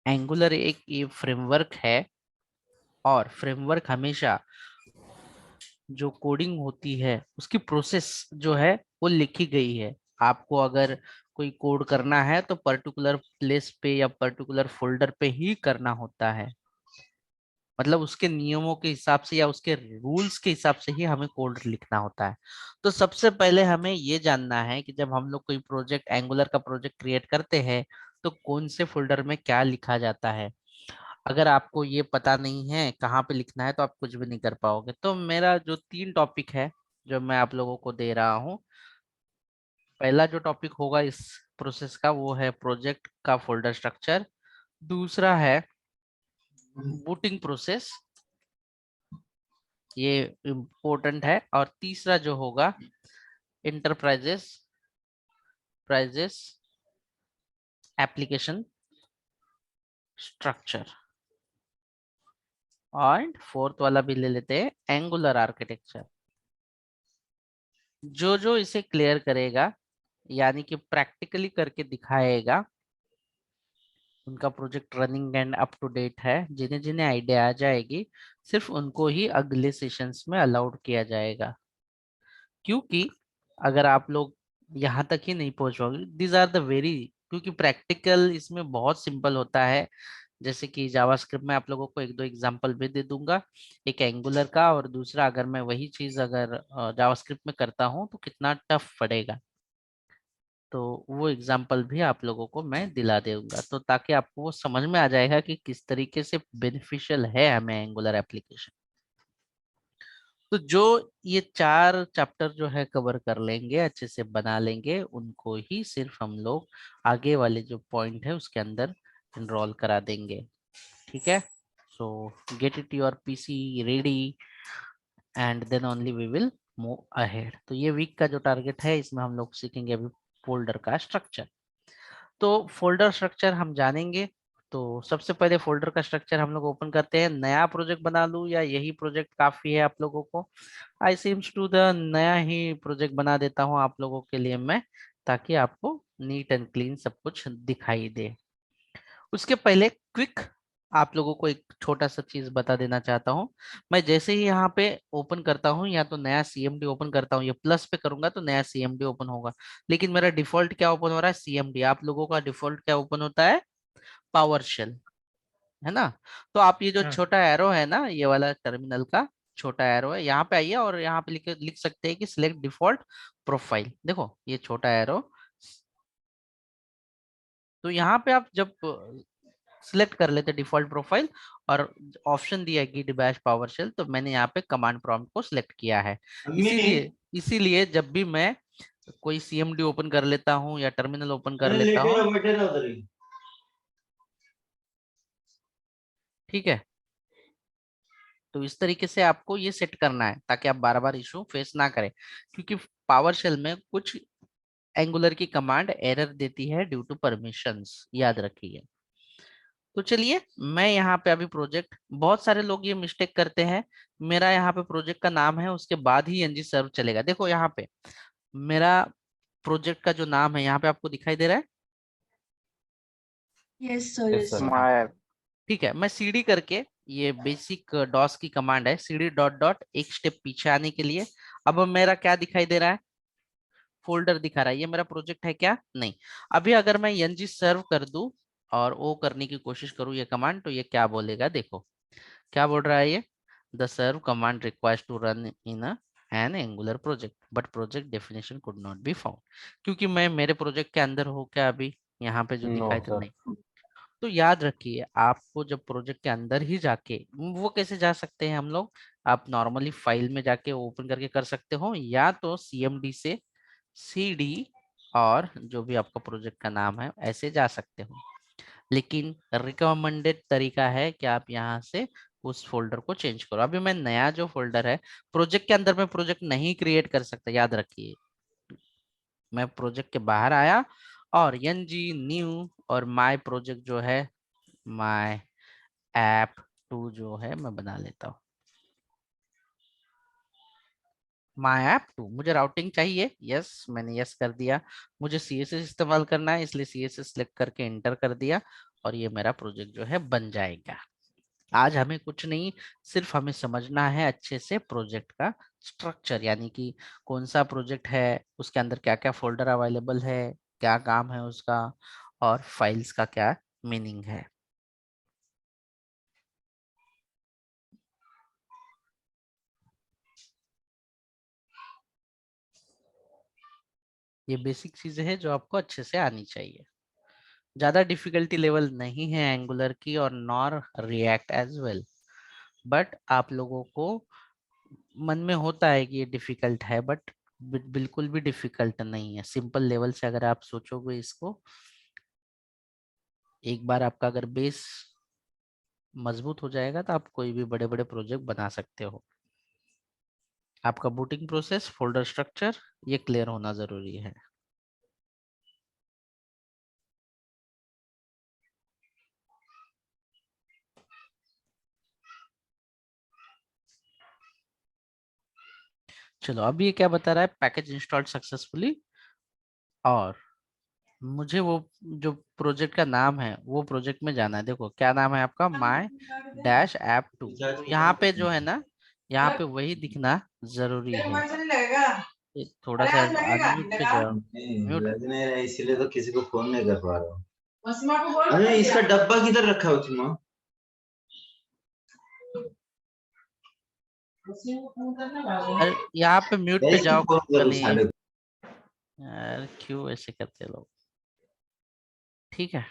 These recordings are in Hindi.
एंगुलर एक ये फ्रेमवर्क है और फ्रेमवर्क हमेशा जो कोडिंग होती है उसकी प्रोसेस जो है वो लिखी गई है। आपको अगर कोई कोड करना है तो पर्टिकुलर प्लेस पे या पर्टिकुलर फोल्डर पे ही करना होता है। मतलब उसके नियमों के हिसाब से या उसके रूल्स के हिसाब से ही हमें कोड लिखना होता है। तो सबसे पहले हमें ये जानना है कि जब हम लोग कोई प्रोजेक्ट एंगुलर का प्रोजेक्ट क्रिएट करते हैं तो कौन से फोल्डर में क्या लिखा जाता है। अगर आपको ये पता नहीं है कहाँ पे लिखना है तो आप कुछ भी नहीं कर पाओगे। तो मेरा जो 3 टॉपिक है जो मैं आप लोगों को दे रहा हूँ, पहला जो टॉपिक होगा इस प्रोसेस का वो है प्रोजेक्ट का फोल्डर स्ट्रक्चर। दूसरा है बूटिंग प्रोसेस, ये इम्पोर्टेंट है। और तीसरा जो होगा इंटरप्राइजेस प्राइजेस एप्लीकेशन स्ट्रक्चर। और फोर्थ वाला भी ले लेते हैं एंगुलर आर्किटेक्चर। जो जो इसे क्लियर करेगा यानी कि प्रैक्टिकली करके दिखाएगा उनका project running and up to date है। जिन्हें जिन्हें आइडिया आ जाएगी सिर्फ उनको ही अगले सेशंस में अलाउड किया जाएगा। क्योंकि अगर आप लोग यहाँ तक ही नहीं पहुंच पाओगे, दीज आर द वेरी, क्योंकि प्रैक्टिकल इसमें बहुत सिंपल होता है। जैसे कि जावास्क्रिप्ट में आप लोगों को एक दो एग्जांपल भी दे दूंगा, एक एंगुलर का और दूसरा अगर मैं वही चीज अगर जावास्क्रिप्ट में करता हूँ तो कितना टफ पड़ेगा। तो वो एग्जांपल भी आप लोगों को मैं दिला दूंगा तो ताकि आपको वो समझ में आ जाएगा कि किस तरीके से बेनिफिशियल है हमें एंगुलर एप्लीकेशन। तो जो ये 4 चैप्टर जो है कवर कर लेंगे, अच्छे से बना लेंगे, उनको ही सिर्फ हम लोग आगे वाले जो पॉइंट है उसके अंदर इनरोल करा देंगे। ठीक है। So get it your PC ready and then only we will move ahead. तो ये वीक का जो टारगेट है इसमें हम लोग सीखेंगे अभी फोल्डर का स्ट्रक्चर। तो फोल्डर स्ट्रक्चर हम जानेंगे। तो सबसे पहले फोल्डर का स्ट्रक्चर हम लोग ओपन करते हैं। नया प्रोजेक्ट बना लूं या यही प्रोजेक्ट काफी है आप लोगों को? आई सीम्स टू द नया ही प्रोजेक्ट बना देता हूं आप लोगों के लिए मैं, ताकि आपको नीट एंड क्लीन सब कुछ दिखाई दे। उसके पहले क्विक आप लोगों को एक छोटा सा चीज बता देना चाहता हूँ। मैं जैसे ही यहाँ पे ओपन करता हूँ या तो नया सीएमडी ओपन करता हूँ, या प्लस पे करूंगा तो नया सीएमडी ओपन होगा। लेकिन मेरा डिफॉल्ट क्या ओपन हो रहा है? सीएमडी। आप लोगों का डिफॉल्ट क्या ओपन होता है? पावर शेल, है ना? तो आप ये जो हाँ। छोटा एरो है ना, ये वाला टर्मिनल का छोटा एरो है, यहाँ पे आइए और यहाँ पे लिख सकते हैं कि सिलेक्ट डिफॉल्ट प्रोफाइल। देखो ये छोटा एरो। तो यहाँ पे आप जब सिलेक्ट कर लेते डिफॉल्ट प्रोफाइल और ऑप्शन दिया है गिट बैश पावर शेल, तो मैंने यहाँ पे कमांड प्रॉम्प्ट को सिलेक्ट किया है। इसीलिए इसीलिए जब भी मैं कोई सीएमडी ओपन कर लेता हूँ या टर्मिनल ओपन कर अरे लेता लेटे हूँ, रहो, बैठे रहो उधर ही। ठीक है, तो इस तरीके से आपको ये सेट करना है ताकि आप बार बार इशू फेस ना करें। क्योंकि पावर शेल में कुछ एंगुलर की कमांड एरर देती है ड्यू टू परमिशंस, याद रखिए। तो चलिए, मैं यहाँ पे अभी प्रोजेक्ट, बहुत सारे लोग ये मिस्टेक करते हैं, मेरा यहाँ पे प्रोजेक्ट का नाम है उसके बाद ही एनजी सर्व चलेगा। देखो यहाँ पे मेरा प्रोजेक्ट का जो नाम है यहाँ पे आपको दिखाई दे रहा है। Yes sir, yes yes sir. Sir. My ठीक है, मैं सीडी करके, ये बेसिक डॉस की कमांड है, सीडी डॉट डॉट एक स्टेप पीछे आने के लिए। अब मेरा क्या दिखाई दे रहा है? फोल्डर दिखा रहा है। ये मेरा प्रोजेक्ट है क्या? नहीं। अभी अगर मैं एनजी सर्व कर दूं और वो करने की कोशिश करूं ये कमांड, तो ये क्या बोलेगा देखो। क्या बोल रहा है ये? The serve command requires to run in an Angular project but project definition could not be found. क्योंकि मैं मेरे प्रोजेक्ट के अंदर हो क्या अभी यहाँ पे जो नो दिखाई तो सर। नहीं। तो याद रखिए, आपको जब प्रोजेक्ट के अंदर ही जाके, वो कैसे जा सकते हैं हम लोग? आप नॉर्मली फाइल में जाके ओपन करके कर सकते हो, या तो सीएमडी से सीडी और जो भी आपका प्रोजेक्ट का नाम है ऐसे जा सकते हो। लेकिन रिकमेंडेड तरीका है कि आप यहाँ से उस फोल्डर को चेंज करो। अभी मैं नया जो फोल्डर है प्रोजेक्ट के अंदर में प्रोजेक्ट नहीं क्रिएट कर सकता, याद रखिए। मैं प्रोजेक्ट के बाहर आया और एन जी न्यू और माय प्रोजेक्ट जो है, माय ऐप 2 जो है मैं बना लेता हूँ। माई ऐप टू, मुझे राउटिंग चाहिए, यस मैंने यस कर दिया। मुझे CSS इस्तेमाल करना है, इसलिए CSS सिलेक्ट करके एंटर कर दिया, और ये मेरा प्रोजेक्ट जो है बन जाएगा। आज हमें कुछ नहीं, सिर्फ हमें समझना है अच्छे से प्रोजेक्ट का स्ट्रक्चर, यानी कि कौन सा प्रोजेक्ट है, उसके अंदर क्या क्या फोल्डर अवेलेबल है, क्या काम है उसका, और फाइल्स का क्या मीनिंग है। ये बेसिक चीजें हैं जो आपको अच्छे से आनी चाहिए। ज्यादा डिफिकल्टी लेवल नहीं है एंगुलर की, और nor React as well, but आप लोगों को मन में होता है कि ये डिफिकल्ट है, बट बिल्कुल भी डिफिकल्ट नहीं है। सिंपल लेवल से अगर आप सोचोगे इसको, एक बार आपका अगर बेस मजबूत हो जाएगा तो आप कोई भी बड़े बड़े प्रोजेक्ट बना सकते हो। आपका बूटिंग प्रोसेस, फोल्डर स्ट्रक्चर, ये क्लियर होना जरूरी है। चलो अब ये क्या बता रहा है, पैकेज इंस्टॉल्ड सक्सेसफुली, और मुझे वो जो प्रोजेक्ट का नाम है वो प्रोजेक्ट में जाना है। देखो क्या नाम है आपका, माई डैश ऐप टू। तो यहाँ पे जो है ना, यहाँ पे वही दिखना जरूरी है। ये थोड़ा सा अनम्यूट पे जाओ, नहीं म्यूट। लग नहीं रहा है, इसीलिए तो किसी को फोन नहीं कर पा रहा हूँ। अरे इसका डब्बा किधर रखा है उसमें? अरे यहाँ पे म्यूट पे यही तो जाओ फोन करूँ कनी। साले यार क्यों ऐसे करते लोग, ठीक है।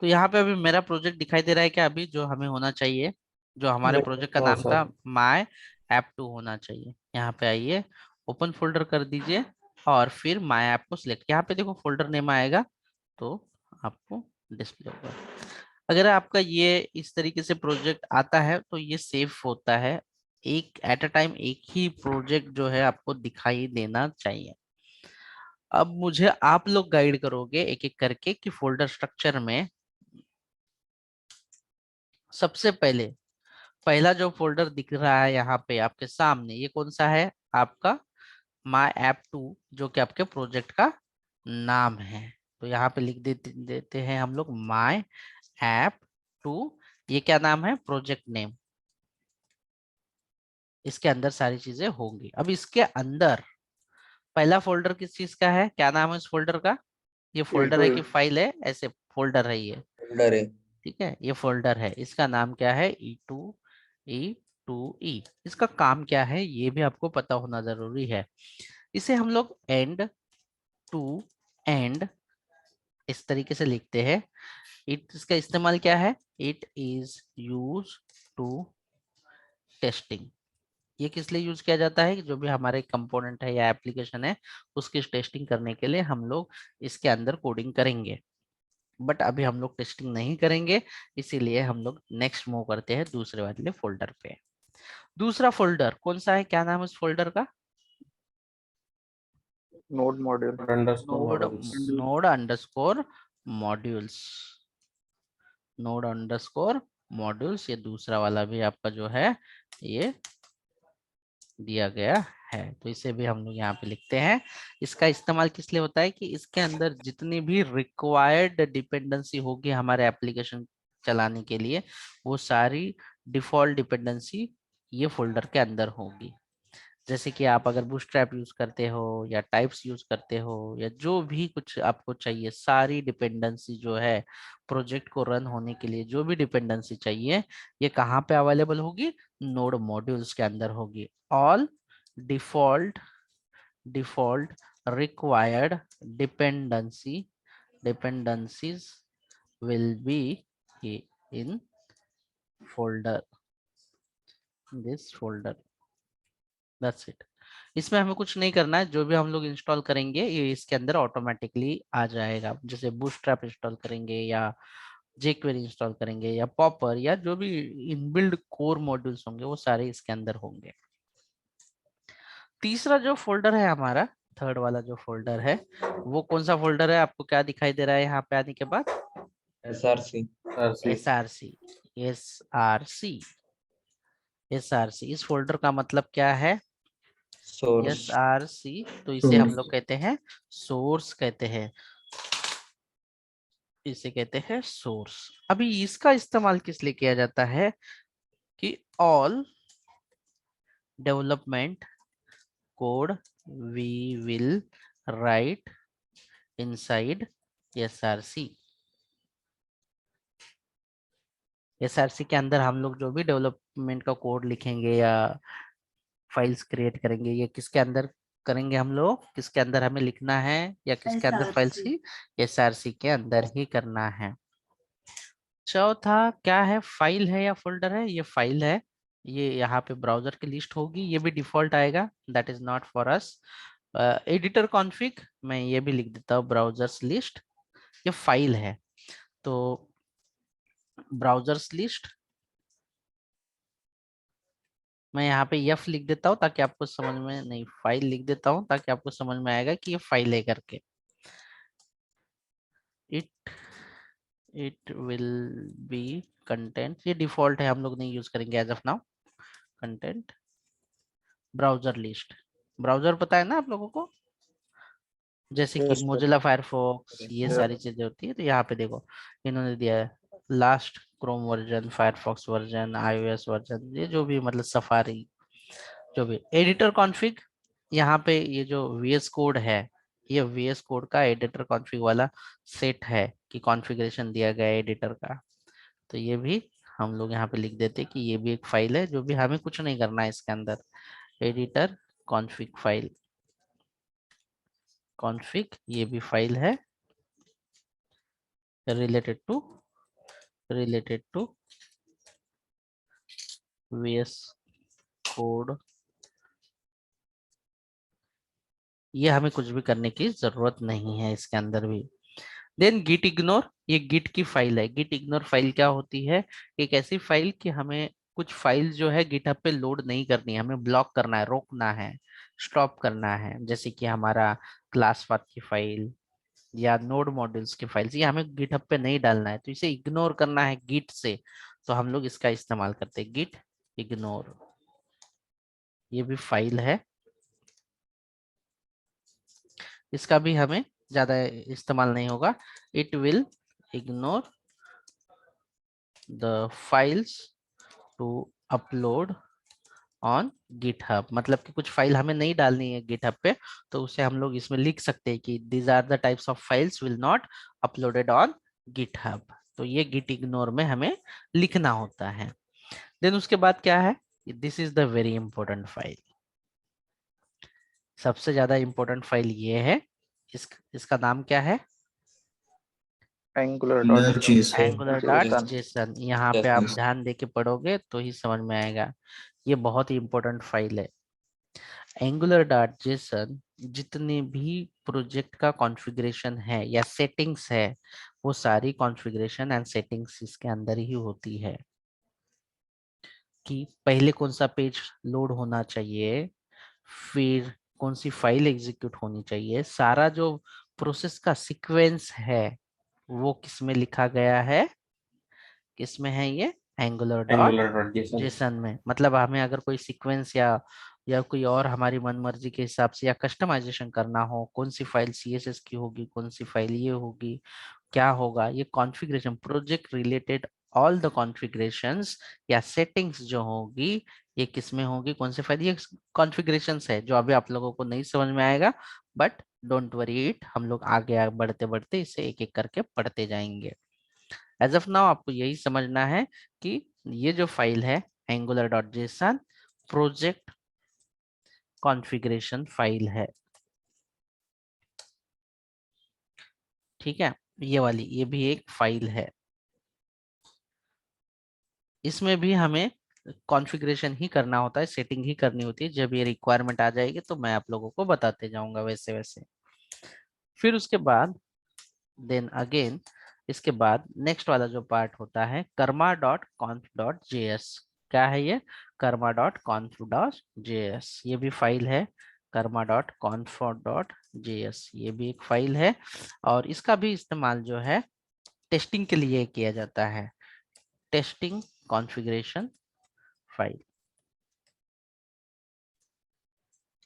तो यहाँ पे अभी मेरा प्रोजेक्ट दिखाई दे रहा है क्या, अभी जो हमें होना चाहिए, जो हमारे प्रोजेक्ट का हाँ नाम था सर। माई ऐप टू होना चाहिए। यहाँ पे आइए, ओपन फोल्डर कर दीजिए, और फिर माई ऐप को सिलेक्ट, यहाँ पे देखो फोल्डर नेम आएगा, तो आपको डिस्प्ले होगा। अगर आपका ये इस तरीके से प्रोजेक्ट आता है तो ये सेफ होता है, एक एट अ टाइम एक ही प्रोजेक्ट जो है आपको दिखाई देना चाहिए। अब मुझे आप लोग गाइड करोगे एक एक करके कि फोल्डर स्ट्रक्चर में सबसे पहले पहला जो फोल्डर दिख रहा है यहाँ पे आपके सामने, ये कौन सा है, आपका माई ऐप टू, जो कि आपके प्रोजेक्ट का नाम है। तो यहाँ पे लिख देते हैं हम लोग माई ऐप टू। ये क्या नाम है, प्रोजेक्ट नेम। इसके अंदर सारी चीजें होंगी। अब इसके अंदर पहला फोल्डर किस चीज का है, क्या नाम है इस फोल्डर का, ये फोल्डर E2 है कि फाइल है, ऐसे फोल्डर है ये, फोल्डर है। ठीक है, ये फोल्डर है। इसका नाम क्या है, E2E। इसका काम क्या है ये भी आपको पता होना जरूरी है। इसे हम लोग एंड टू एंड इस तरीके से लिखते हैं। इसका इस्तेमाल क्या है, it is use to testing. ये किस लिए यूज किया जाता है, कि जो भी हमारे कंपोनेंट है या एप्लीकेशन है उसकी टेस्टिंग करने के लिए हम लोग इसके अंदर कोडिंग करेंगे। बट अभी हम लोग टेस्टिंग नहीं करेंगे, इसीलिए हम लोग नेक्स्ट मूव करते हैं दूसरे वाले फोल्डर पे। दूसरा फोल्डर कौन सा है, क्या नाम है उस फोल्डर का, node module. Underscore node, models. Node underscore modules, node underscore modules. ये दूसरा वाला भी आपका जो है ये दिया गया है, तो इसे भी हम लोग यहाँ पे लिखते हैं। इसका इस्तेमाल किस लिए होता है, कि इसके अंदर जितनी भी रिक्वायर्ड डिपेंडेंसी होगी हमारे एप्लीकेशन चलाने के लिए, वो सारी डिफॉल्ट डिपेंडेंसी ये फोल्डर के अंदर होगी। जैसे कि आप अगर बूटस्ट्रैप यूज करते हो या टाइप्स यूज करते हो, या जो भी कुछ आपको चाहिए, सारी डिपेंडेंसी जो है प्रोजेक्ट को रन होने के लिए, जो भी डिपेंडेंसी चाहिए, ये कहाँ पे अवेलेबल होगी, नोड मॉड्यूल्स के अंदर होगी। All default default required dependencies will be in folder, this folder, that's it. इसमें हमें कुछ नहीं करना है, जो भी हम लोग इंस्टॉल करेंगे ये इसके अंदर ऑटोमेटिकली आ जाएगा। जैसे बूटस्ट्रैप इंस्टॉल करेंगे, या jQuery इंस्टॉल करेंगे, या पॉपर, या जो भी इनबिल्ड कोर मॉड्यूल्स होंगे वो सारे इसके अंदर होंगे। तीसरा जो फोल्डर है हमारा, थर्ड वाला जो फोल्डर है, वो कौन सा फोल्डर है, आपको क्या दिखाई दे रहा है यहाँ पे आने के बाद, SRC। RC. SRC। SRC। SRC इस फोल्डर का मतलब क्या है? सोर्स। SRC, तो इसे हम लोग कहते हैं सोर्स कहते हैं, इसे कहते हैं सोर्स। अभी इसका इस्तेमाल किस लिए किया जाता है कि all development code we will write inside SRC। SRC के अंदर हम लोग जो भी डेवलपमेंट का कोड लिखेंगे या फाइल्स क्रिएट करेंगे, ये किसके अंदर करेंगे हम लोग, किसके अंदर हमें लिखना है या किसके अंदर फाइल्स SRC। की? SRC के अंदर ही करना है। चौथा क्या है? फाइल है या फोल्डर है? ये फाइल है। ये यहाँ पे ब्राउजर की लिस्ट होगी, ये भी डिफॉल्ट आएगा, that is not for us. Editor config मैं ये भी लिख देता हूँ ब्राउजर्स लिस्ट, ये फाइल है। तो ब्राउजर्स लिस्ट मैं यहाँ पे यफ लिख देता हूँ ताकि आपको समझ में, नहीं फाइल लिख देता हूँ ताकि आपको समझ में आएगा कि ये फाइल है करके। It it will be content, ये डिफॉल्ट है, हम लोग नहीं यूज करेंगे as of now. Content browser list, browser पता है ना आप लोगों को, जैसे कि Yes, मोजिला फायरफॉक्स, ये sir. सारी चीजें होती है। तो यहाँ पे देखो इन्होंने दिया है last Chrome version, Firefox version, iOS version, ये जो भी मतलब सफारी, जो भी एडिटर कॉन्फ़िग। यहाँ पे ये जो VS कोड है, ये VS कोड का एडिटर कॉन्फ़िग वाला सेट है कि कॉन्फ़िगरेशन दिया गया है एडिटर का। तो ये भी हम लोग यहाँ पे लिख देते कि ये भी एक फाइल है, जो भी हमें कुछ नहीं करना है इसके अंदर। एडिटर कॉन्फ़िग फाइल, कॉन्फ़िग ये भी फाइल है रिलेटेड टू VS कोड। ये हमें कुछ भी करने की जरूरत नहीं है इसके अंदर भी। देन गिट इग्नोर, ये गिट की फाइल है। गिट इग्नोर फाइल क्या होती है? एक ऐसी फाइल कि हमें कुछ फाइल जो है गिटहब पे लोड नहीं करनी है, हमें ब्लॉक करना है, रोकना है, स्टॉप करना है। जैसे कि हमारा क्लास पाथ की फाइल या नोड मॉड्यूल्स की फाइल्स, ये हमें गिटहब पे नहीं डालना है, तो इसे इग्नोर करना है गिट से। तो हम लोग इसका इस्तेमाल करते हैं गिट इग्नोर, ये भी फाइल है, इसका भी हमें ज्यादा इस्तेमाल नहीं होगा। It will ignore the files to upload on GitHub, मतलब कि कुछ फाइल हमें नहीं डालनी है गिटहब पे, तो उसे हम लोग इसमें लिख सकते हैं कि these are the types of files will not uploaded on GitHub. तो ये गिट इग्नोर में हमें लिखना होता है। देन उसके बाद क्या है? This is the very important file, सबसे ज्यादा इंपॉर्टेंट फाइल ये है। इसका नाम क्या है? angular.json। यहाँ पे आप ध्यान दे के पढ़ोगे तो ही समझ में आएगा, ये बहुत ही इंपॉर्टेंट फाइल है। angular.json जितने भी प्रोजेक्ट का कॉन्फ़िगरेशन है या सेटिंग्स है, वो सारी कॉन्फ़िगरेशन एंड सेटिंग्स इसके अंदर ही होती है। कि पहले कौन सा पेज लोड होना चाहिए, फिर कौन सी फाइल एग्जीक्यूट होनी चाहिए, सारा जो प्रोसेस का सीक्वेंस है वो किसमें लिखा गया है, किसमें है ये? angular.json में। मतलब हमें अगर कोई सीक्वेंस या कोई और हमारी मन मर्जी के हिसाब से या कस्टमाइजेशन करना हो, कौन सी फाइल CSS की होगी, कौन सी फाइल ये होगी, क्या होगा, ये configuration project related all the configurations या सेटिंग्स जो होगी, ये किस में होगी, कौन से फाइल, ये कॉन्फ़िगरेशंस है जो अभी आप लोगों को नहीं समझ में आएगा, बट डोंट वरी इट, हम लोग आगे बढ़ते बढ़ते इसे एक एक करके पढ़ते जाएंगे। एज ऑफ नाउ आपको यही समझना है कि ये जो फाइल है angular.json प्रोजेक्ट कॉन्फ़िगरेशन फाइल है। ठीक है, ये वाली ये भी एक फाइल है, इसमें भी हमें कॉन्फ़िगरेशन ही करना होता है, सेटिंग ही करनी होती है। जब ये रिक्वायरमेंट आ जाएगी तो मैं आप लोगों को बताते जाऊंगा वैसे वैसे। फिर उसके बाद देन अगेन इसके बाद नेक्स्ट वाला जो पार्ट होता है karma.conf.js। क्या है ये? karma.conf.js, ये भी फाइल है। karma.conf.js ये भी एक फाइल है, और इसका भी इस्तेमाल जो है टेस्टिंग के लिए किया जाता है। Testing configuration file.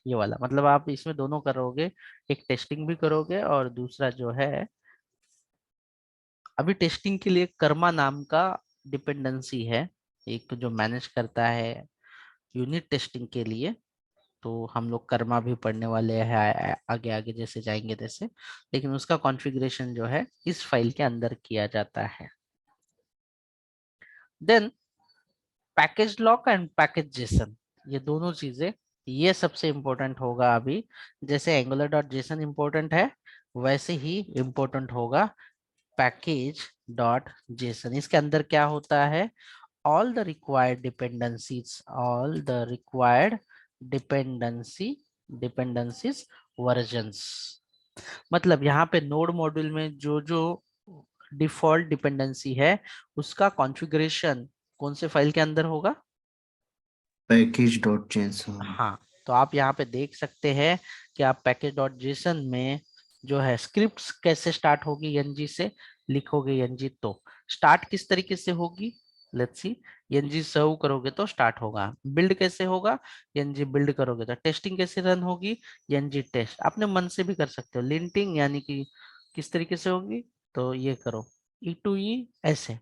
ये वाला मतलब आप इसमें दोनों करोगे, एक टेस्टिंग भी करोगे और दूसरा जो है अभी टेस्टिंग के लिए कर्मा नाम का डिपेंडेंसी है, एक जो मैनेज करता है यूनिट टेस्टिंग के लिए। तो हम लोग कर्मा भी पढ़ने वाले हैं आगे आगे जैसे जाएंगे तैसे, लेकिन उसका कॉन्फ़िगरेशन जो है इस फाइल के अंदर किया जाता है। Then package lock and package JSON, ये दोनों चीजें ये सबसे इंपॉर्टेंट होगा अभी। जैसे एंगुलर डॉट जेसन इंपॉर्टेंट है वैसे ही इंपॉर्टेंट होगा पैकेज डॉट जेसन। इसके अंदर क्या होता है, all the required dependencies, all the required dependencies versions। मतलब यहाँ पे नोड मॉड्यूल में जो जो डिफॉल्ट डिपेंडेंसी है उसका कॉन्फ़िगरेशन कौन से फाइल के अंदर होगा, पैकेज डॉट जेसन। हाँ। तो आप यहाँ पे देख सकते हैं कि आप पैकेज डॉट जेसन में जो है स्क्रिप्ट्स कैसे स्टार्ट होगी, एनजी से लिखोगे एनजी तो स्टार्ट किस तरीके से होगी, लेट्स सी। एनजी सर्व करोगे तो स्टार्ट होगा। बिल्ड कैसे होगा, एनजी बिल्ड करोगे तो टेस्टिंग कैसे रन होगी, एनजी टेस्ट। अपने मन से भी कर सकते हो लिंटिंग, यानी कि किस तरीके से होगी तो ये करो ई टू ई ऐसे।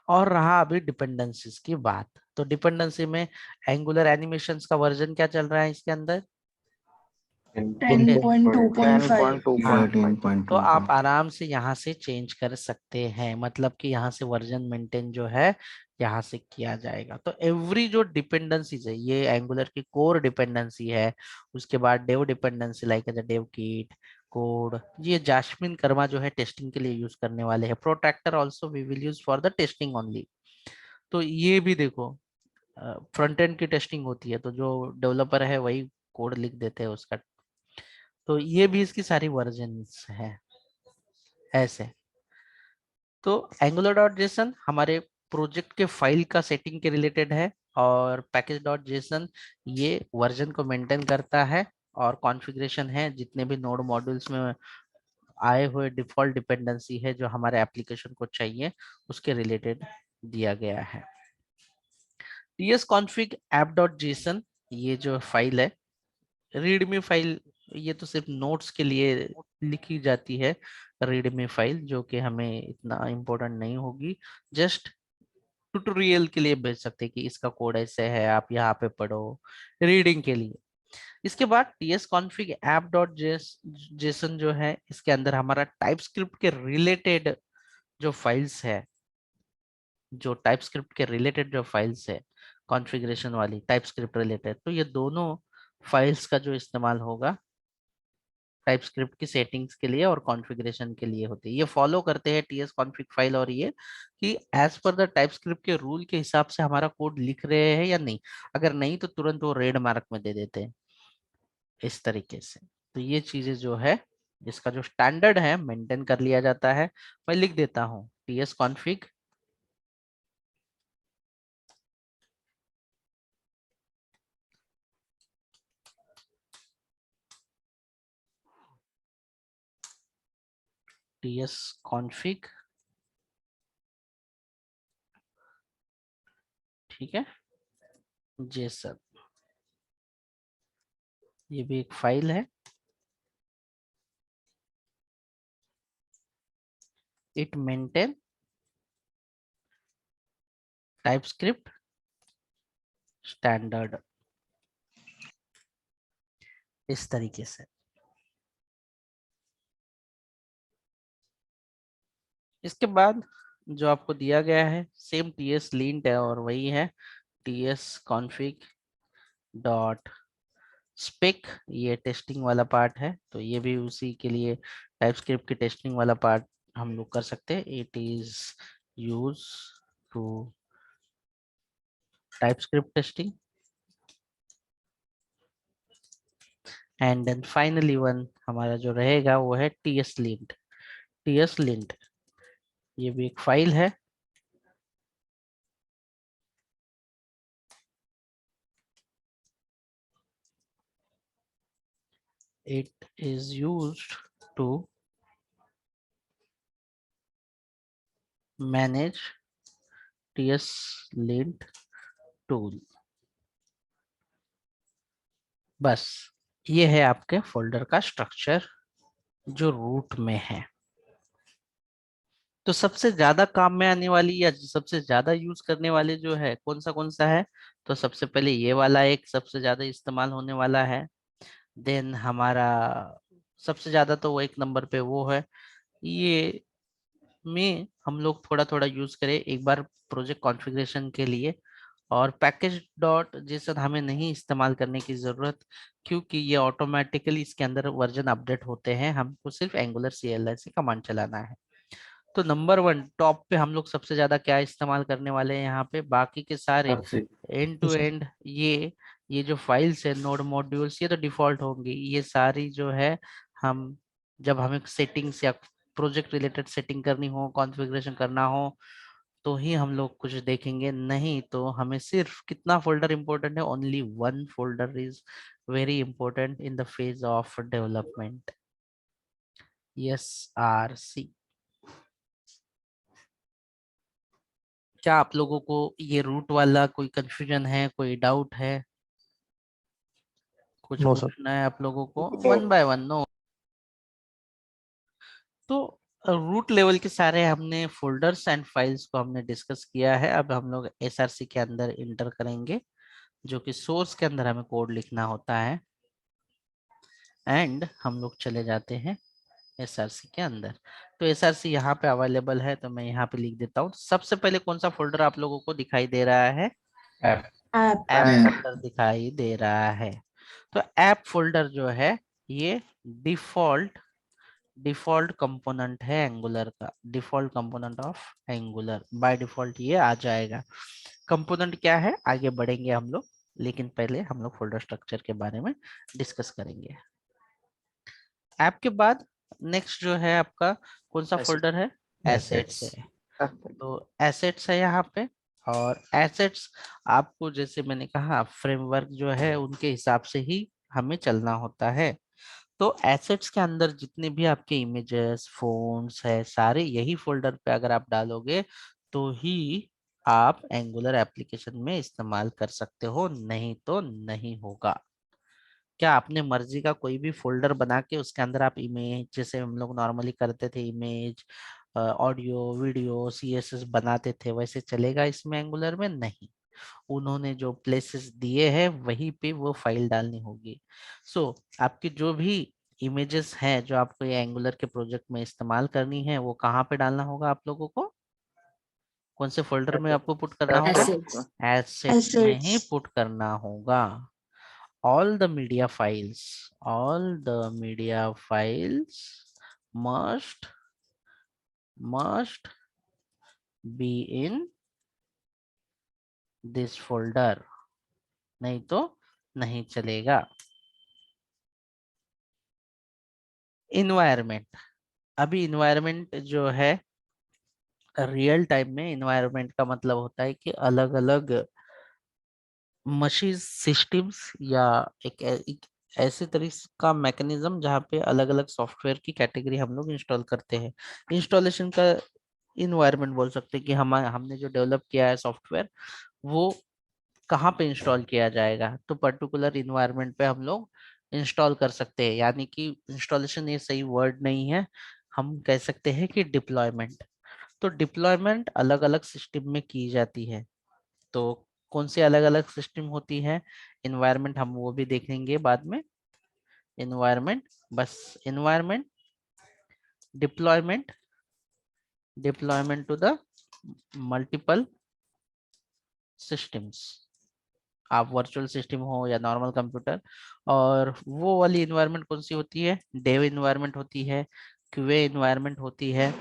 और रहा अभी डिपेंडेंसीज की बात, तो डिपेंडेंसी में एंगुलर एनिमेशंस का वर्जन क्या चल रहा है इसके अंदर, 10.2.5। 10.2.5। तो आप आराम से यहाँ से चेंज कर सकते हैं, मतलब कि यहाँ से वर्जन मेंटेन जो है यहाँ से किया जाएगा। तो एवरी जो डिपेंडेंसीज है ये एंगुलर की कोर डिपेंडेंसी है। उसके बाद dev dependency like dev kit code, ये जास्मिन कर्मा जो है टेस्टिंग के लिए यूज करने वाले हैं। Protractor also we will use for the testing only. तो ये भी देखो फ्रंट एंड की टेस्टिंग होती है तो जो डेवलपर है वही कोड लिख देते हैं उसका। तो ये भी इसकी सारी वर्जन्स है ऐसे। तो एंगुलर डॉट जेसन हमारे प्रोजेक्ट के फाइल का सेटिंग के रिलेटेड है, और पैकेज डॉट जेसन ये वर्जन को मेंटेन करता है, और कॉन्फ़िगरेशन है जितने भी नोड मॉड्यूल्स में आए हुए डिफॉल्ट डिपेंडेंसी है जो हमारे एप्लीकेशन को चाहिए उसके रिलेटेड दिया गया है। tsconfig app.json ये जो फाइल है रीडमी फाइल, ये तो सिर्फ नोट्स के लिए लिखी जाती है रीडमी फाइल, जो कि हमें इतना इम्पोर्टेंट नहीं होगी। जस्ट ट्यूटोरियल के लिए भेज सकते हैं कि इसका कोड ऐसे है आप यहाँ पे पढ़ो रीडिंग के लिए। इसके बाद tsconfig app.json जो है इसके अंदर हमारा टाइपस्क्रिप्ट के रिलेटेड जो फाइल्स है, जो टाइपस्क्रिप्ट के रिलेटेड जो फाइल्स है कॉन्फ़िगरेशन वाली टाइपस्क्रिप्ट रिलेटेड, तो ये दोनों फाइल्स का जो इस्तेमाल होगा टाइपस्क्रिप्ट की सेटिंग्स के लिए और कॉन्फ़िगरेशन के लिए होती है। ये फॉलो करते हैं tsconfig फाइल और ये कि एज पर द टाइपस्क्रिप्ट के रूल के हिसाब से हमारा कोड लिख रहे हैं या नहीं। अगर नहीं तो तुरंत वो रेड मार्क में दे देते हैं इस तरीके से। तो ये चीजें जो है इसका जो स्टैंडर्ड है मेंटेन कर लिया जाता है। मैं लिख देता हूँ tsconfig tsconfig, ठीक है, जेसन। ये भी एक फाइल है, इट मेंटेन टाइपस्क्रिप्ट स्टैंडर्ड, इस तरीके से। इसके बाद जो आपको दिया गया है सेम ts लिंट है और वही है tsconfig डॉट स्पेक, ये टेस्टिंग वाला पार्ट है। तो ये भी उसी के लिए टाइपस्क्रिप्ट की टेस्टिंग वाला पार्ट हम लोग कर सकते हैं। It is use to TypeScript testing and then finally one हमारा जो रहेगा वो है tslint। tslint ये भी एक फाइल है, it is used to manage STS lint tool। बस ये है आपके फोल्डर का स्ट्रक्चर जो रूट में है। तो सबसे ज्यादा काम में आने वाली या सबसे ज्यादा यूज करने वाले जो है कौन सा है, तो सबसे पहले ये वाला एक सबसे ज्यादा इस्तेमाल होने वाला है। देन हमारा सबसे ज्यादा तो वो एक नंबर पे वो है। ये में हम लोग थोड़ा थोड़ा यूज करें एक बार प्रोजेक्ट कॉन्फ़िगरेशन के लिए। और पैकेज डॉट जेसन हमें नहीं इस्तेमाल करने की जरूरत, क्योंकि ये ऑटोमेटिकली इसके अंदर वर्जन अपडेट होते हैं, हमको सिर्फ एंगुलर CLI कमांड चलाना है। तो नंबर 1 टॉप पे हम लोग सबसे ज्यादा क्या इस्तेमाल करने वाले हैं यहाँ पे, बाकी के सारे एंड टू एंड ये जो फाइल्स है नोड मॉड्यूल्स ये तो डिफॉल्ट होंगी। ये सारी जो है हम जब हमें सेटिंग्स या प्रोजेक्ट रिलेटेड सेटिंग करनी हो, कॉन्फ़िगरेशन करना हो, तो ही हम लोग कुछ देखेंगे। नहीं तो हमें सिर्फ कितना फोल्डर इंपॉर्टेंट है, only 1 folder is very important in the phase of development, SRC। क्या आप लोगों को ये रूट वाला कोई कंफ्यूजन है, कोई डाउट है, कुछ नो सर। पूछना है आप लोगों को? One by one. नो, तो रूट लेवल के सारे हमने फोल्डर्स एंड फाइल्स को हमने डिस्कस किया है। अब हम लोग SRC के अंदर इंटर करेंगे, जो कि सोर्स के अंदर हमें कोड लिखना होता है। एंड हम लोग चले जाते हैं SRC के अंदर। तो SRC यहाँ पे अवेलेबल है, तो मैं यहाँ पे लिख देता हूँ। सबसे पहले कौन सा फोल्डर आप लोगों को दिखाई दे रहा है? ऐप। ऐप फोल्डर दिखाई दे रहा है। तो ऐप फोल्डर जो है ये डिफॉल्ट कंपोनेंट है एंगुलर का, default component of angular. By default ये आ जाएगा। कंपोनेंट क्या है आगे बढ़ेंगे हम लोग, लेकिन पहले हम लोग फोल्डर स्ट्रक्चर के बारे में डिस्कस करेंगे। ऐप के बाद नेक्स्ट जो है आपका कौन सा फोल्डर है? एसेट्स है। तो एसेट्स है यहाँ पे। और एसेट्स आपको जैसे मैंने कहा फ्रेमवर्क जो है उनके हिसाब से ही हमें चलना होता है। तो एसेट्स के अंदर जितने भी आपके इमेजेस फोन्स है सारे यही फोल्डर पे अगर आप डालोगे तो ही आप एंगुलर एप्लीकेशन में इस्तेमाल कर सकते हो, नहीं तो नहीं होगा। क्या आपने मर्जी का कोई भी फोल्डर बना के उसके अंदर आप इमेज, जैसे हम लोग नॉर्मली करते थे इमेज ऑडियो वीडियो CSS बनाते थे, वैसे चलेगा इसमें एंगुलर में? नहीं। उन्होंने जो प्लेसेस दिए हैं वहीं पे वो फाइल डालनी होगी। सो आपकी जो भी इमेजेस हैं जो आपको ये एंगुलर के प्रोजेक्ट में इस्तेमाल करनी है वो कहाँ पे डालना होगा आप लोगों को? कौन से फोल्डर में आपको पुट करना होगा? एसेट्स में ही पुट करना होगा। all the media files must be in this folder, नहीं तो नहीं चलेगा। इन्वायरमेंट, अभी इन्वायरमेंट जो है रियल टाइम में इन्वायरमेंट का मतलब होता है कि अलग अलग मशीन सिस्टम्स या एक ऐसे तरीके का मैकेनिज्म जहाँ पे अलग अलग सॉफ्टवेयर की कैटेगरी हम लोग इंस्टॉल करते हैं। इंस्टॉलेशन का इन्वायरमेंट बोल सकते हैं कि हमने जो डेवलप किया है सॉफ्टवेयर वो कहाँ पे इंस्टॉल किया जाएगा, तो पर्टिकुलर इन्वायरमेंट पे हम लोग इंस्टॉल कर सकते हैं। यानी कि इंस्टॉलेशन ये सही वर्ड नहीं है, हम कह सकते हैं कि डिप्लॉयमेंट। तो डिप्लॉयमेंट अलग अलग सिस्टम में की जाती है। तो कौन सी अलग अलग सिस्टम होती है, इन्वायरमेंट हम वो भी देखेंगे बाद में। इन्वायरमेंट, बस environment, deployment to the multiple systems, आप वर्चुअल सिस्टम हो या नॉर्मल कंप्यूटर। और वो वाली इन्वायरमेंट कौन सी होती है? डेव इन्वायरमेंट होती है, क्यूए इन्वायरमेंट होती है,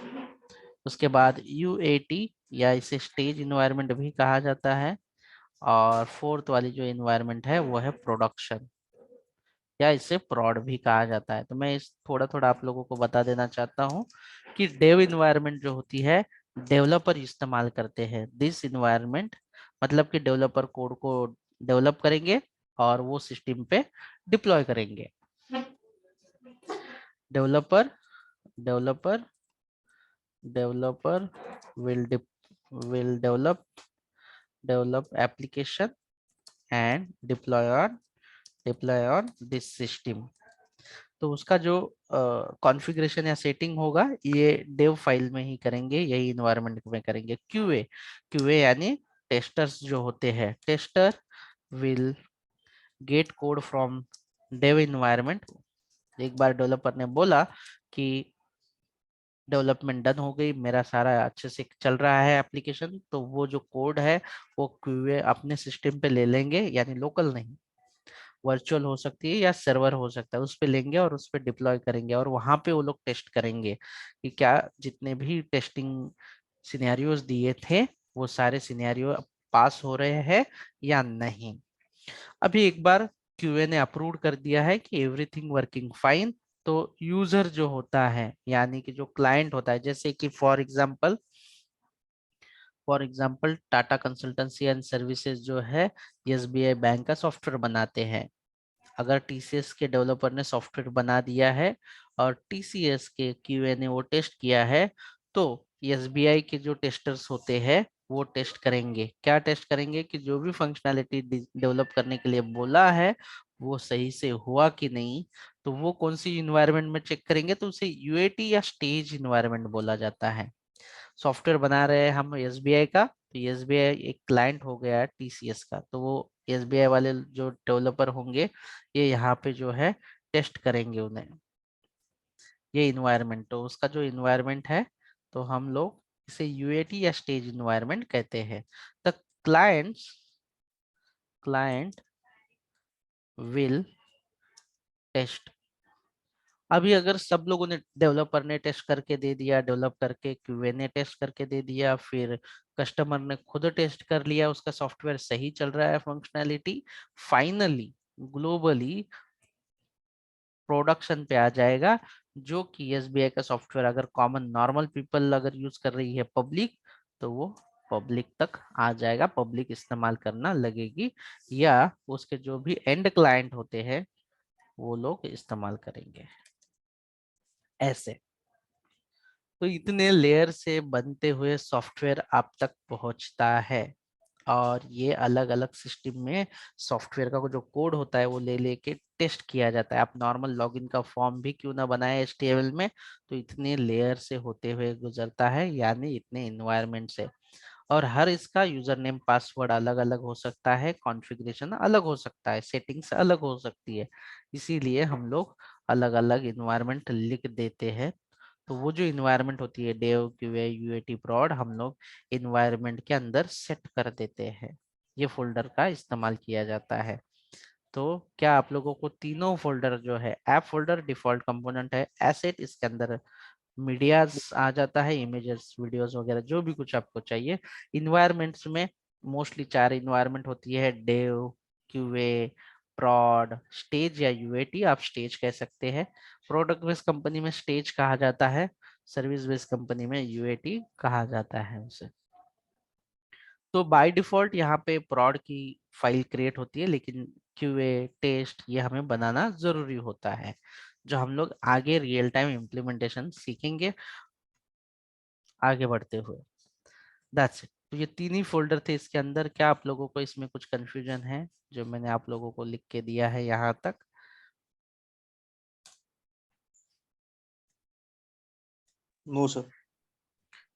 उसके बाद UAT या इसे स्टेज इन्वायरमेंट भी कहा जाता है। और फोर्थ वाली जो इन्वायरमेंट है वो है प्रोडक्शन या इसे प्रॉड भी कहा जाता है। तो मैं इस थोड़ा थोड़ा आप लोगों को बता देना चाहता हूँ कि डेव इन्वायरमेंट जो होती है डेवलपर इस्तेमाल करते हैं। दिस इन्वायरमेंट मतलब कि डेवलपर कोड को डेवलप करेंगे और वो सिस्टम पे डिप्लॉय करेंगे। Developer developer developer will develop develop application and deploy on this system। तो उसका जो कॉन्फ़िगरेशन या सेटिंग होगा ये डेव फाइल में ही करेंगे, यही इन्वायरमेंट में करेंगे। क्यूए, क्यूए यानी टेस्टर्स जो होते हैं, tester will get code from dev environment. एक बार डेवलपर ने बोला कि डेवलपमेंट डन हो गई, मेरा सारा अच्छे से चल रहा है एप्लीकेशन, तो वो जो कोड है वो क्यूए अपने सिस्टम पे ले लेंगे, यानी लोकल नहीं, वर्चुअल हो सकती है या सर्वर हो सकता है, उस पे लेंगे और उस पे डिप्लॉय करेंगे और वहां पे वो लोग टेस्ट करेंगे कि क्या जितने भी टेस्टिंग सिनेरियोज दिए थे वो सारे सिनेरियो पास हो रहे हैं या नहीं। अभी एक बार क्यूए ने अप्रूव कर दिया है कि एवरीथिंग वर्किंग फाइन, तो यूजर जो होता है यानी कि जो क्लाइंट होता है, जैसे कि for example Tata consultancy and services जो है एसबीआई बैंक का सॉफ्टवेयर बनाते हैं। अगर टीसीएस के डेवलपर ने सॉफ्टवेयर बना दिया है और टीसीएस के क्यूए ने वो टेस्ट किया है, तो एसबीआई के जो टेस्टर्स होते हैं वो टेस्ट करेंगे। क्या टेस्ट करेंगे कि जो भी फंक्शनैलिटी डेवलप करने के लिए बोला है वो सही से हुआ कि नहीं। तो वो कौन सी इन्वायरमेंट में चेक करेंगे, तो उसे यूएटी या स्टेज इन्वायरमेंट बोला जाता है। सॉफ्टवेयर बना रहे हैं हम एसबीआई का, तो एसबीआई एक क्लाइंट हो गया है टीसीएस का, तो वो एसबीआई वाले जो डेवलपर होंगे ये यहाँ पे जो है टेस्ट करेंगे उन्हें, ये इन्वायरमेंट। तो उसका जो इन्वायरमेंट है तो हम लोग इसे यूएटी या स्टेज इन्वायरमेंट कहते हैं। The client will test. अभी अगर सब लोगों ने, डेवलपर ने टेस्ट करके दे दिया, डेवलप करके क्यूए ने टेस्ट करके दे दिया, फिर कस्टमर ने खुद टेस्ट कर लिया, उसका सॉफ्टवेयर सही चल रहा है फंक्शनैलिटी, फाइनली ग्लोबली प्रोडक्शन पे आ जाएगा। जो कि एसबीआई का सॉफ्टवेयर अगर कॉमन नॉर्मल पीपल अगर यूज कर रही है पब्लिक, तो वो पब्लिक तक आ जाएगा, पब्लिक इस्तेमाल करना लगेगी, या उसके जो भी एंड क्लाइंट होते हैं वो लोग इस्तेमाल करेंगे ऐसे। तो इतने लेयर से बनते हुए सॉफ्टवेयर आप तक पहुंचता है और ये अलग अलग सिस्टम में सॉफ्टवेयर का जो कोड होता है वो ले लेके टेस्ट किया जाता है। आप नॉर्मल लॉगिन का फॉर्म भी क्यों ना बनाए एचटीएमएल में, तो इतने लेयर से होते हुए गुजरता है, यानी इतने इन्वायरमेंट से। और हर इसका यूजर नेम पासवर्ड अलग अलग हो सकता है, कॉन्फ़िगरेशन अलग हो सकता है, सेटिंग्स अलग हो सकती है, इसीलिए हम लोग अलग अलग इन्वायरमेंट लिख देते हैं। तो वो जो इन्वायरमेंट होती है डेव क्यूए यूएटी प्रॉड, हम लोग इन्वायरमेंट के अंदर सेट कर देते हैं, ये फोल्डर का इस्तेमाल किया जाता है। तो क्या आप लोगों को तीनों फोल्डर जो है, ऐप फोल्डर डिफॉल्ट कंपोनेंट है, एसेट इसके अंदर मीडियाज आ जाता है, इमेजेस वीडियोस वगैरह जो भी कुछ आपको चाहिए। इन्वायरमेंट्स में मोस्टली 4 इन्वायरमेंट होती है, डेव, क्यूए, प्रॉड, स्टेज या यूएटी, आप स्टेज कह सकते हैं। प्रोडक्ट बेस्ड कंपनी में स्टेज कहा जाता है, सर्विस बेस्ड कंपनी में यूएटी कहा जाता है उसे। तो बाय डिफॉल्ट यहाँ पे प्रॉड की फाइल क्रिएट होती है, लेकिन क्यूए टेस्ट ये हमें बनाना जरूरी होता है, जो हम लोग आगे रियल टाइम इम्प्लीमेंटेशन सीखेंगे आगे बढ़ते हुए। That's it. तो ये तीन ही फोल्डर थे इसके अंदर। क्या आप लोगों को इसमें कुछ कंफ्यूजन है जो मैंने आप लोगों को लिख के दिया है यहाँ तक? No sir.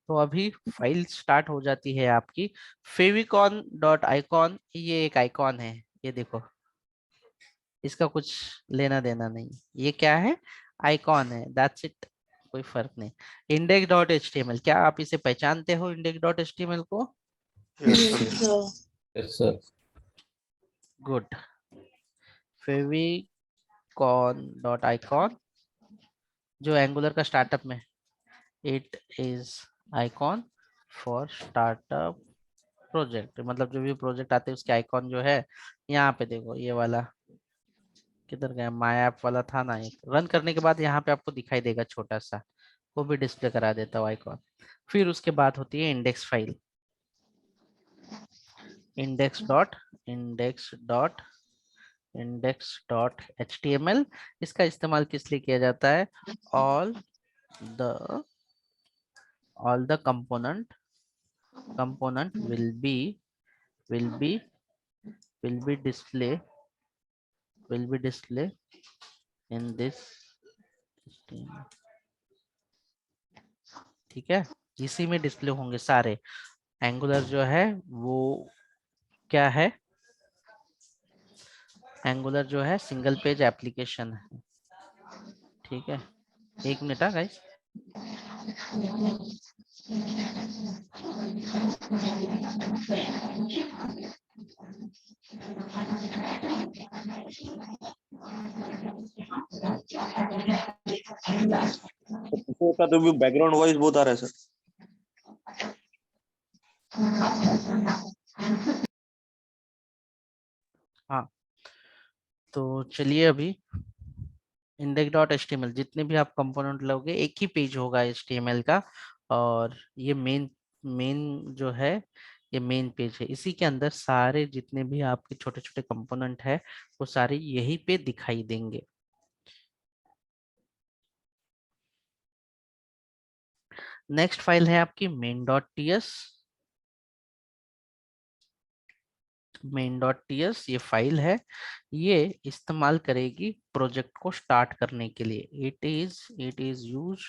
तो अभी फाइल स्टार्ट हो जाती है आपकी। फेविकॉन डॉट आइकॉन, ये एक आइकॉन है, ये देखो, इसका कुछ लेना देना नहीं, ये क्या है, आइकॉन है, दैट्स इट, कोई फर्क नहीं। Index dot H T M L, क्या आप इसे पहचानते हो index dot H T M L को? Yes sir. Good. Favicon dot icon जो एंगुलर का स्टार्टअप में, it is icon for startup project, मतलब जो भी प्रोजेक्ट आते हैं उसके आइकॉन जो है, यहाँ पे देखो ये वाला, किधर गया, माय ऐप वाला था ना, एक रन करने के बाद यहाँ पे आपको दिखाई देगा छोटा सा, वो भी डिस्प्ले करा देता हूँ आइकॉन। फिर उसके बाद होती है index file, index dot index dot index dot H T M L. इसका इस्तेमाल किस लिए किया जाता है, all the all the component will be will be display in this HTML. ठीक है, इसी में डिस्प्ले होंगे सारे। एंगुलर जो है वो क्या है, एंगुलर जो है सिंगल पेज एप्लीकेशन है। ठीक है, एक मिनट गाइस। तो भी बैकग्राउंड वॉइस बहुत आ रहा है सर। हाँ, तो चलिए अभी index.html जितने भी आप कंपोनेंट लोगे एक ही पेज होगा HTML का, और ये मेन जो है ये मेन पेज है। इसी के अंदर सारे जितने भी आपके छोटे छोटे कंपोनेंट है वो सारे यही पे दिखाई देंगे। नेक्स्ट फाइल है आपकी main.ts। main.ts ये फाइल है, ये इस्तेमाल करेगी प्रोजेक्ट को स्टार्ट करने के लिए। It is use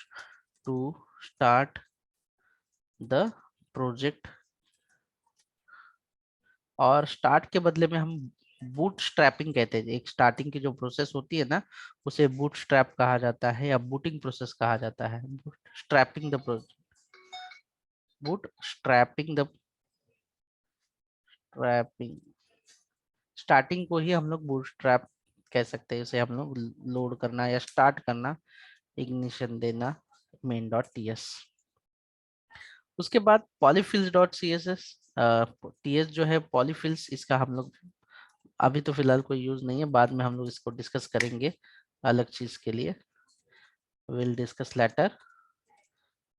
to start the project, और स्टार्ट के बदले में हम बूट स्ट्रैपिंग कहते हैं। एक स्टार्टिंग की जो प्रोसेस होती है ना उसे बूट स्ट्रैप कहा जाता है या बूटिंग प्रोसेस कहा जाता है। Strapping the project, boot strapping the strapping, starting को ही हम लोग बूट स्ट्रैप कह सकते हैं। इसे हम लोग लोड करना या स्टार्ट करना, इग्निशन देना main.ts। उसके बाद polyfills.css, ts जो है पॉलीफिल्स, इसका हम लोग अभी तो फिलहाल कोई यूज नहीं है, बाद में हम लोग इसको डिस्कस करेंगे अलग चीज के लिए, विल डिस्कस लेटर।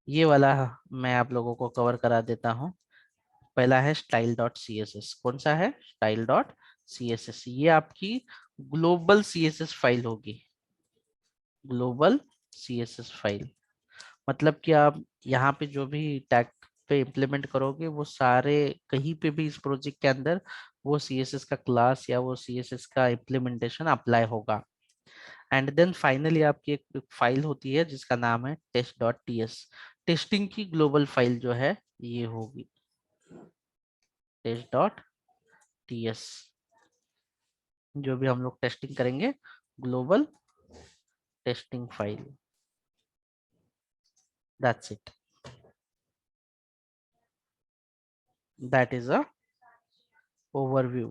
ये वाला मैं आप लोगों को कवर करा देता हूँ। पहला है style.css। कौन सा है? style.css। ये आपकी ग्लोबल CSS फाइल होगी, ग्लोबल CSS फाइल। मतलब कि आप यहाँ पे जो भी टैग पे इम्प्लीमेंट करोगे वो सारे कहीं पे भी इस प्रोजेक्ट के अंदर वो CSS का क्लास या वो CSS का इम्प्लीमेंटेशन अप्लाई होगा। एंड देन फाइनली आपकी एक फाइल होती है जिसका नाम है test.ts। टेस्टिंग की ग्लोबल फाइल जो है ये होगी test.ts। जो भी हम लोग टेस्टिंग करेंगे, global testing file, that's it. That is a overview